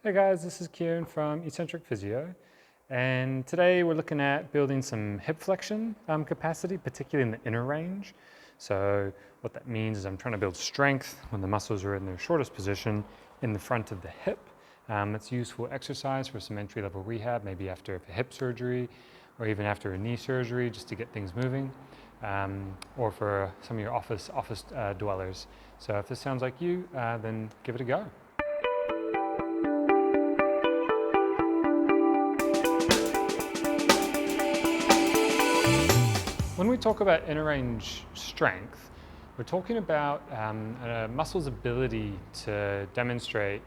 Hey guys, this is Kieran from MSK Physio, and today we're looking at building some hip flexion capacity, particularly in the inner range. So what that means is I'm trying to build strength when the muscles are in their shortest position in the front of the hip. It's useful exercise for some entry-level rehab, maybe after a hip surgery or even after a knee surgery, just to get things moving, or for some of your office dwellers. So if this sounds like you, then give it a go. When we talk about inner range strength, we're talking about a muscle's ability to demonstrate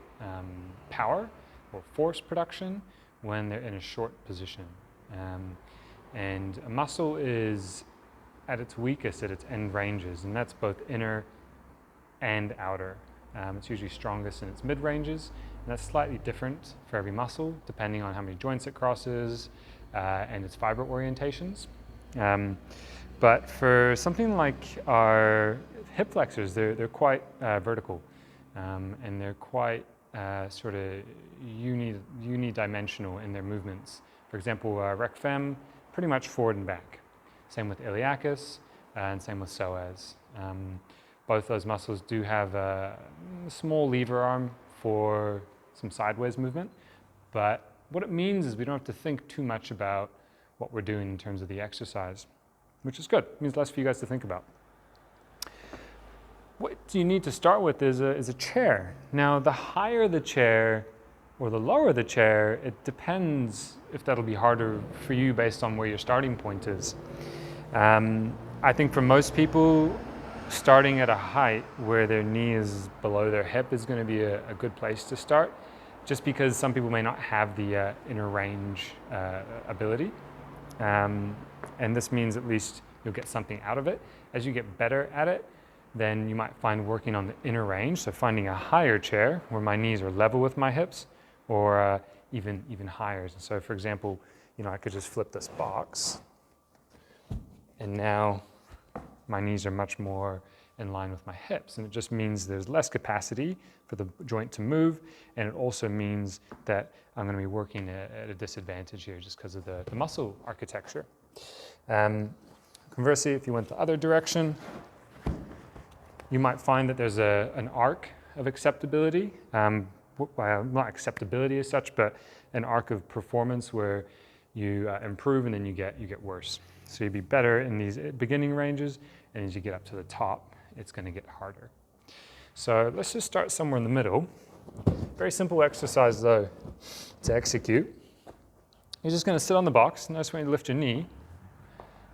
power or force production when they're in a short position. And a muscle is at its weakest at its end ranges, and that's both inner and outer. It's usually strongest in its mid ranges, and that's slightly different for every muscle depending on how many joints it crosses and its fiber orientations. But for something like our hip flexors, they're quite vertical, and they're quite sort of unidimensional in their movements. For example, rec fem, pretty much forward and back. Same with illiacus, and same with psoas. Both those muscles do have a small lever arm for some sideways movement, but what it means is we don't have to think too much about what we're doing in terms of the exercise, which is good. It means less for you guys to think about. What you need to start with is a chair. Now, the higher the chair or the lower the chair, it depends if that'll be harder for you based on where your starting point is. I think for most people, starting at a height where their knee is below their hip is going to be a good place to start, just because some people may not have the inner range ability. And this means at least you'll get something out of it. As you get better at it, then you might find working on the inner range, so finding a higher chair where my knees are level with my hips, or even higher. So for example, I could just flip this box, and now my knees are much more in line with my hips, and it just means there's less capacity for the joint to move, and it also means that I'm going to be working at a disadvantage here just because of the muscle architecture. Conversely, if you went the other direction, you might find that there's an arc of acceptability, well, not acceptability as such, but an arc of performance where you improve and then you get worse. So you'd be better in these beginning ranges, and as you get up to the top, it's going to get harder. So let's just start somewhere in the middle. Very simple exercise though to execute. You're just going to sit on the box. Notice when you lift your knee,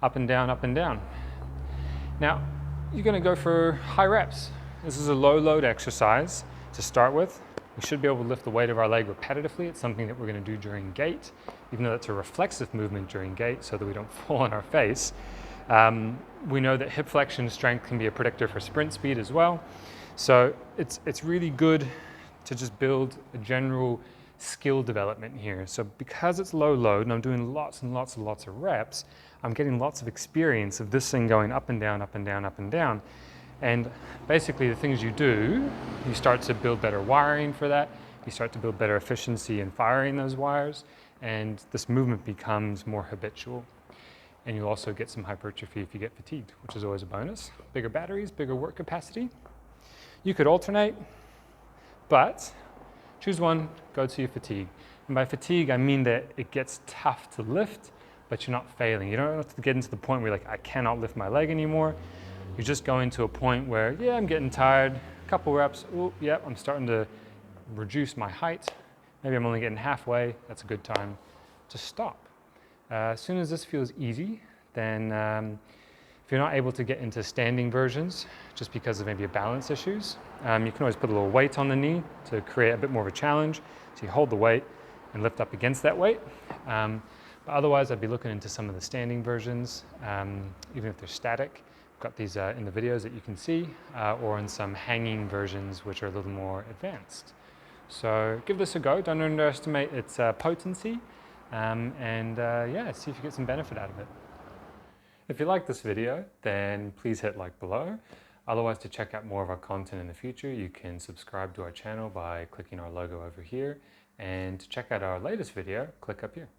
up and down, up and down. Now, you're going to go for high reps. This is a low load exercise to start with. We should be able to lift the weight of our leg repetitively. It's something that we're going to do during gait, even though that's a reflexive movement during gait so that we don't fall on our face. We know that hip flexion strength can be a predictor for sprint speed as well. So it's really good to just build a general skill development here. So because it's low load and I'm doing lots and lots and lots of reps, I'm getting lots of experience of this thing going up and down, up and down, up and down. And basically the things you do, you start to build better wiring for that. You start to build better efficiency in firing those wires, and this movement becomes more habitual. And you'll also get some hypertrophy if you get fatigued, which is always a bonus. Bigger batteries, bigger work capacity. You could alternate, but choose one, go to your fatigue. And by fatigue, I mean that it gets tough to lift, but you're not failing. You don't have to get into the point where you're like, I cannot lift my leg anymore. You're just going to a point where, yeah, I'm getting tired, a couple reps, oh, yeah, I'm starting to reduce my height. Maybe I'm only getting halfway. That's a good time to stop. As soon as this feels easy, then if you're not able to get into standing versions, just because of maybe balance issues, you can always put a little weight on the knee to create a bit more of a challenge. So you hold the weight and lift up against that weight. But otherwise, I'd be looking into some of the standing versions, even if they're static. I've got these in the videos that you can see, or in some hanging versions, which are a little more advanced. So give this a go. Don't underestimate its potency. Yeah, see if you get some benefit out of it. If you like this video, then please hit like below. Otherwise, to check out more of our content in the future, you can subscribe to our channel by clicking our logo over here. And to check out our latest video, click up here.